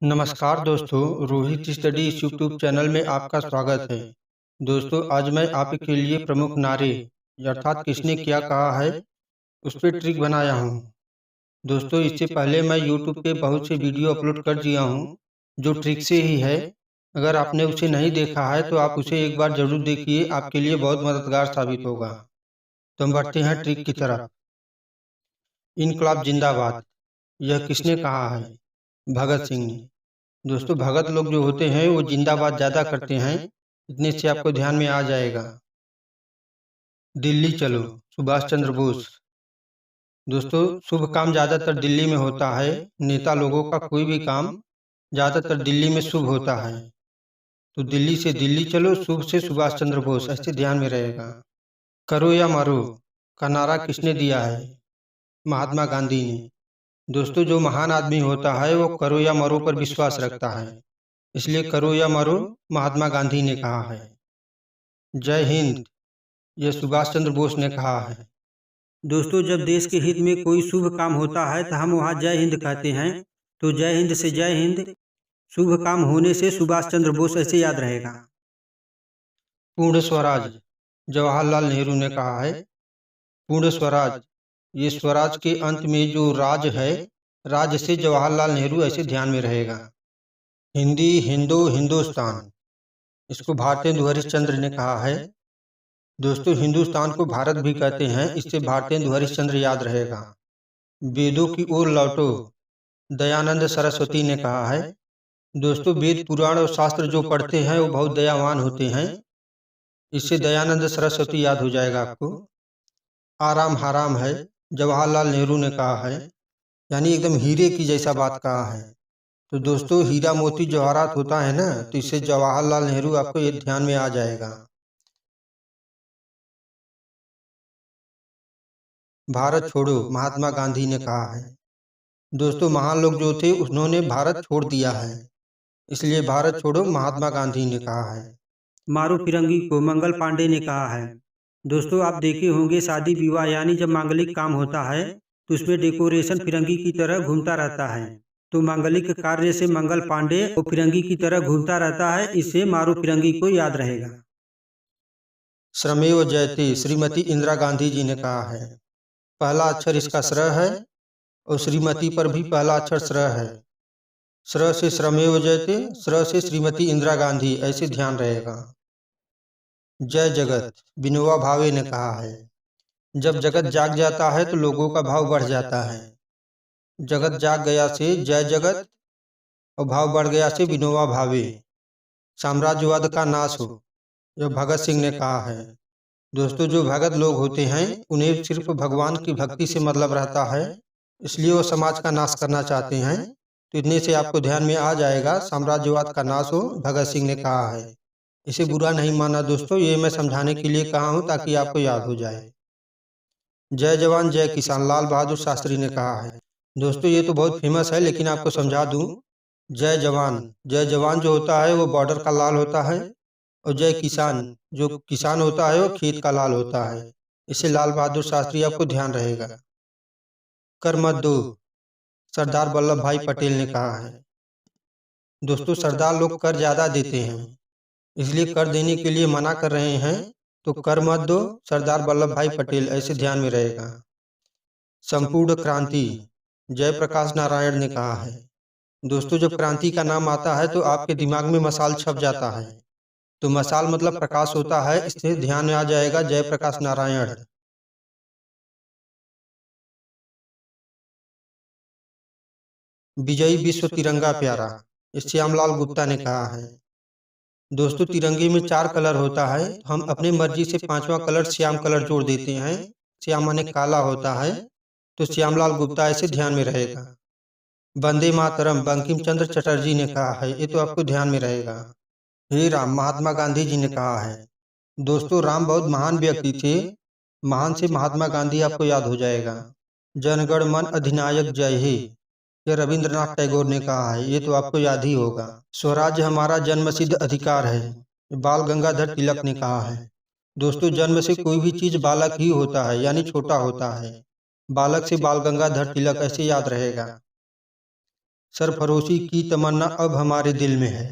नमस्कार दोस्तों, रोहित स्टडी इस यूट्यूब चैनल में आपका स्वागत है। दोस्तों, आज मैं आपके लिए प्रमुख नारे अर्थात किसने क्या कहा है उस पर ट्रिक बनाया हूँ। दोस्तों, इससे पहले मैं यूट्यूब पे बहुत से वीडियो अपलोड कर दिया हूँ जो ट्रिक से ही है। अगर आपने उसे नहीं देखा है तो आप उसे एक बार जरूर देखिए, आपके लिए बहुत मददगार साबित होगा। तो हम बढ़ते हैं ट्रिक की तरफ। इनकलाब जिंदाबाद, यह किसने कहा है? भगत सिंह ने। दोस्तों, भगत लोग जो होते हैं वो जिंदाबाद ज्यादा करते हैं, इतने से आपको ध्यान में आ जाएगा। दिल्ली चलो, सुभाष चंद्र बोस। दोस्तों, शुभ काम ज्यादातर दिल्ली में होता है। नेता लोगों का कोई भी काम ज्यादातर दिल्ली में शुभ होता है। तो दिल्ली से दिल्ली चलो, शुभ से सुभाष चंद्र बोस, ऐसे ध्यान में रहेगा। करो या मरो का नारा किसने दिया है? महात्मा गांधी ने। दोस्तों, जो महान आदमी होता है वो करो या मरो पर विश्वास रखता है, इसलिए करो या मरो महात्मा गांधी ने कहा है। जय हिंद, यह सुभाष चंद्र बोस ने कहा है। दोस्तों, जब देश के हित में कोई शुभ काम होता है तो हम वहाँ जय हिंद कहते हैं। तो जय हिंद से जय हिंद, शुभ काम होने से सुभाष चंद्र बोस, ऐसे याद रहेगा। पूर्ण स्वराज, जवाहरलाल नेहरू ने कहा है। पूर्ण स्वराज, ये स्वराज के अंत में जो राज है, राज से जवाहरलाल नेहरू, ऐसे ध्यान में रहेगा। हिंदी हिंदू हिंदुस्तान, इसको भारतेंदु हरिश्चंद्र ने कहा है। दोस्तों, हिंदुस्तान को भारत भी कहते हैं, इससे भारतेंदु हरिश्चंद्र याद रहेगा। वेदों की ओर लौटो, दयानंद सरस्वती ने कहा है। दोस्तों, वेद पुराण और शास्त्र जो पढ़ते हैं वो बहुत दयावान होते हैं, इससे दयानंद सरस्वती याद हो जाएगा आपको। आराम हराम है, जवाहरलाल नेहरू ने कहा है, यानी एकदम हीरे की जैसा बात कहा है। तो दोस्तों, हीरा मोती जवाहरात होता है ना, तो इससे जवाहरलाल नेहरू आपको ये ध्यान में आ जाएगा। भारत छोड़ो, महात्मा गांधी ने कहा है। दोस्तों, महान लोग जो थे उन्होंने भारत छोड़ दिया है, इसलिए भारत छोड़ो महात्मा गांधी ने कहा है। मारो फिरंगी को मंगल पांडे ने कहा है। दोस्तों, आप देखे होंगे शादी विवाह यानी जब मांगलिक काम होता है तो उसमें डेकोरेशन फिरंगी की तरह घूमता रहता है। तो मांगलिक कार्य से मंगल पांडे और फिरंगी की तरह घूमता रहता है, इससे मारो फिरंगी को याद रहेगा। श्रमेव जयते, श्रीमती इंदिरा गांधी जी ने कहा है। पहला अक्षर इसका श्र है और श्रीमती पर भी पहला अक्षर श्र है। श्र से श्रमेव जयते, श्र से श्रीमती इंदिरा गांधी, ऐसे ध्यान रहेगा। जय जगत, विनोबा भावे ने कहा है। जब जगत जाग जाता है तो लोगों का भाव बढ़ जाता है। जगत जाग गया से जय जगत और भाव बढ़ गया से विनोबा भावे। साम्राज्यवाद का नाश हो, यह भगत सिंह ने कहा है। दोस्तों, जो भगत लोग होते हैं उन्हें सिर्फ भगवान की भक्ति से मतलब रहता है, इसलिए वो समाज का नाश करना चाहते हैं। तो इतने से आपको ध्यान में आ जाएगा, साम्राज्यवाद का नाश हो, भगत सिंह ने कहा है। इसे बुरा नहीं माना दोस्तों, ये मैं समझाने के लिए कहा हूँ ताकि आपको याद हो जाए। जय जवान जय किसान, लाल बहादुर शास्त्री ने कहा है। दोस्तों, ये तो बहुत फेमस है, लेकिन आपको समझा दूं। जय जवान, जय जवान जो होता है वो बॉर्डर का लाल होता है, और जय किसान, जो किसान होता है वो खेत का लाल होता है। इससे लाल बहादुर शास्त्री आपको ध्यान रहेगा। कर मत दो, सरदार वल्लभ भाई पटेल ने कहा है। दोस्तों, सरदार लोग कर ज्यादा देते हैं, इसलिए कर देने के लिए मना कर रहे हैं। तो कर मत दो, सरदार वल्लभ भाई पटेल, ऐसे ध्यान में रहेगा। संपूर्ण क्रांति, जयप्रकाश नारायण ने कहा है। दोस्तों, जब क्रांति का नाम आता है तो आपके दिमाग में मसाल छप जाता है। तो मसाल मतलब प्रकाश होता है, इससे ध्यान में आ जाएगा जयप्रकाश नारायण। विजयी विश्व तिरंगा प्यारा, इस श्यामलाल गुप्ता ने कहा है। दोस्तों, तिरंगे में 4 कलर होता है, हम अपने मर्जी से 5वां कलर श्याम कलर जोड़ देते हैं। श्याम माने काला होता है, तो श्यामलाल गुप्ता ऐसे ध्यान में रहेगा। वंदे मातरम, बंकिम चंद्र चटर्जी ने कहा है, ये तो आपको ध्यान में रहेगा। हे राम, महात्मा गांधी जी ने कहा है। दोस्तों, राम बहुत महान व्यक्ति थे, महान से महात्मा गांधी आपको याद हो जाएगा। जनगण मन अधिनायक जय हे, यह रविंद्रनाथ टैगोर ने कहा है, ये तो आपको याद ही होगा। स्वराज्य हमारा जन्मसिद्ध अधिकार है, बाल गंगाधर तिलक ने कहा है। दोस्तों, जन्म से कोई भी चीज बालक ही होता है, यानी छोटा होता है। बालक से बाल गंगाधर तिलक, ऐसे याद रहेगा। सरफरोशी की तमन्ना अब हमारे दिल में है।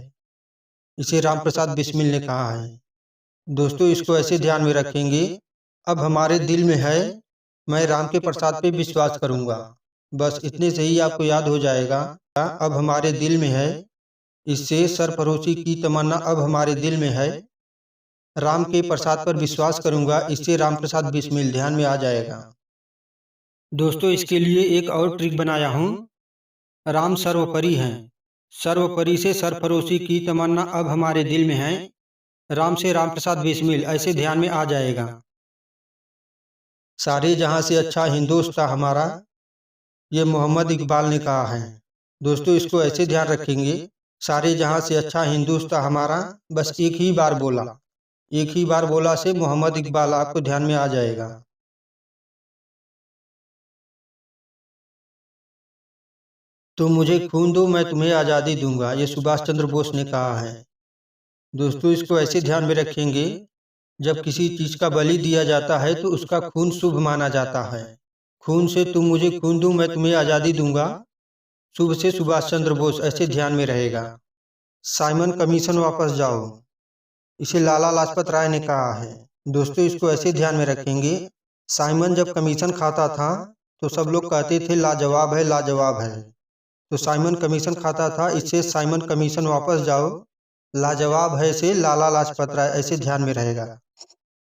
इसे राम प्रसाद बिस्मिल ने कहा है। दोस्तों इसको ऐसे ध्यान में रखेंगे, अब हमारे दिल में है, मैं राम के प्रसाद पे विश्वास करूंगा। बस इतने से ही आपको याद हो जाएगा, अब हमारे दिल में है, इससे सरफरोशी की तमन्ना अब हमारे दिल में है, राम के प्रसाद पर विश्वास करूंगा, इससे राम प्रसाद बिस्मिल ध्यान में आ जाएगा। दोस्तों इसके लिए एक और ट्रिक बनाया हूँ। राम सर्वोपरि हैं, सर्वोपरि से सरफरोशी की तमन्ना अब हमारे दिल में है, राम से राम प्रसाद बिस्मिल ऐसे ध्यान में आ जाएगा। सारे जहां से अच्छा हिंदुस्तान हमारा, ये मोहम्मद इकबाल ने कहा है। दोस्तों इसको ऐसे ध्यान रखेंगे, सारे जहां से अच्छा हिंदुस्तान हमारा, बस एक ही बार बोला, एक ही बार बोला से मोहम्मद इकबाल आपको ध्यान में आ जाएगा। तुम मुझे खून दो मैं तुम्हें आज़ादी दूंगा, ये सुभाष चंद्र बोस ने कहा है। दोस्तों इसको ऐसे ध्यान में रखेंगे, जब किसी चीज का बलि दिया जाता है तो उसका खून शुभ माना जाता है। खून से तुम मुझे खून दो मैं तुम्हें आज़ादी दूंगा, शुभ से सुभाष चंद्र बोस ऐसे ध्यान में रहेगा। साइमन कमीशन वापस जाओ, इसे लाला लाजपत राय ने कहा है। दोस्तों इसको ऐसे ध्यान में रखेंगे, साइमन जब कमीशन खाता था तो सब लोग कहते थे लाजवाब है लाजवाब है, तो साइमन कमीशन खाता था, इससे साइमन कमीशन वापस जाओ, लाजवाब है से लाला लाजपत राय ऐसे ध्यान में रहेगा।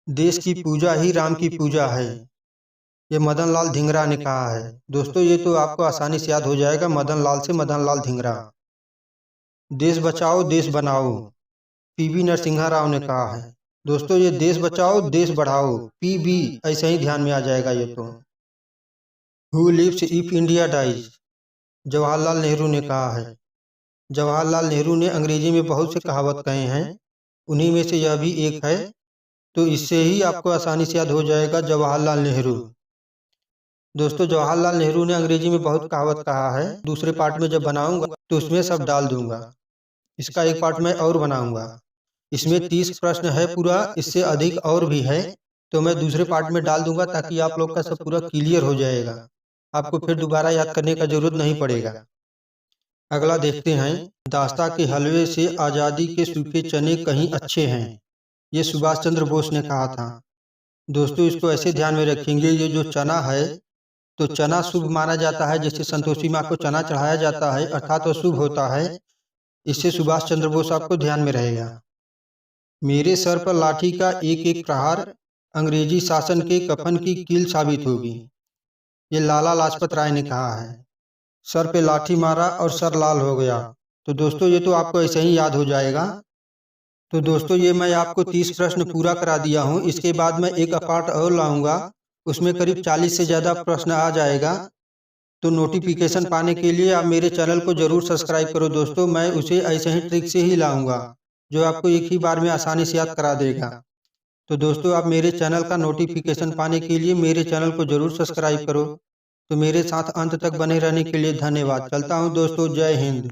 देश की पूजा ही राम की पूजा है, ये मदन लाल धिंगरा ने कहा है। दोस्तों ये तो आपको आसानी से याद हो जाएगा, मदन लाल से मदन लाल धिंगरा। देश बचाओ देश बनाओ, पीवी नरसिम्हा राव ने कहा है। दोस्तों ये देश बचाओ देश बढ़ाओ, पीबी ऐसे ही ध्यान में आ जाएगा ये तो। Who lives if India dies, Jawaharlal Nehru ने कहा है। जवाहरलाल नेहरू ने अंग्रेजी में बहुत से कहावत कहे हैं, उन्हीं में से यह भी एक है, तो इससे ही आपको आसानी से याद हो जाएगा जवाहरलाल नेहरू। दोस्तों जवाहरलाल नेहरू ने अंग्रेजी में बहुत कहावत कहा है, दूसरे पार्ट में जब बनाऊंगा तो उसमें सब डाल दूंगा। इसका एक पार्ट मैं और बनाऊंगा, इसमें 30 प्रश्न है पूरा, इससे अधिक और भी है, तो मैं दूसरे पार्ट में डाल दूंगा ताकि आप लोग का सब पूरा क्लियर हो जाएगा, आपको फिर दोबारा याद करने का जरूरत नहीं पड़ेगा। अगला देखते हैं, दास्ता के हलवे से आज़ादी के सूखे चने कहीं अच्छे हैं, ये सुभाष चंद्र बोस ने कहा था। दोस्तों इसको ऐसे ध्यान में रखेंगे, ये जो चना है तो चना शुभ माना जाता है, जैसे संतोषी माँ को चना चढ़ाया जाता है अर्थात वो शुभ होता है, इससे सुभाष चंद्र बोस आपको ध्यान में रहेगा। मेरे सर पर लाठी का एक एक प्रहार अंग्रेजी शासन के कफन की कील साबित होगी, ये लाला लाजपत राय ने कहा है। सर पे लाठी मारा और सर लाल हो गया, तो दोस्तों ये तो आपको ऐसे ही याद हो जाएगा। तो दोस्तों ये मैं आपको 30 प्रश्न पूरा करा दिया हूँ, इसके बाद मैं एक पार्ट और लाऊंगा, उसमें करीब 40 से ज़्यादा प्रश्न आ जाएगा। तो नोटिफिकेशन पाने के लिए आप मेरे चैनल को जरूर सब्सक्राइब करो दोस्तों, मैं उसे ऐसे ही ट्रिक से ही लाऊंगा जो आपको एक ही बार में आसानी से याद करा देगा। तो दोस्तों आप मेरे चैनल का नोटिफिकेशन पाने के लिए मेरे चैनल को जरूर सब्सक्राइब करो। तो मेरे साथ अंत तक बने रहने के लिए धन्यवाद। चलता हूँ दोस्तों, जय हिंद।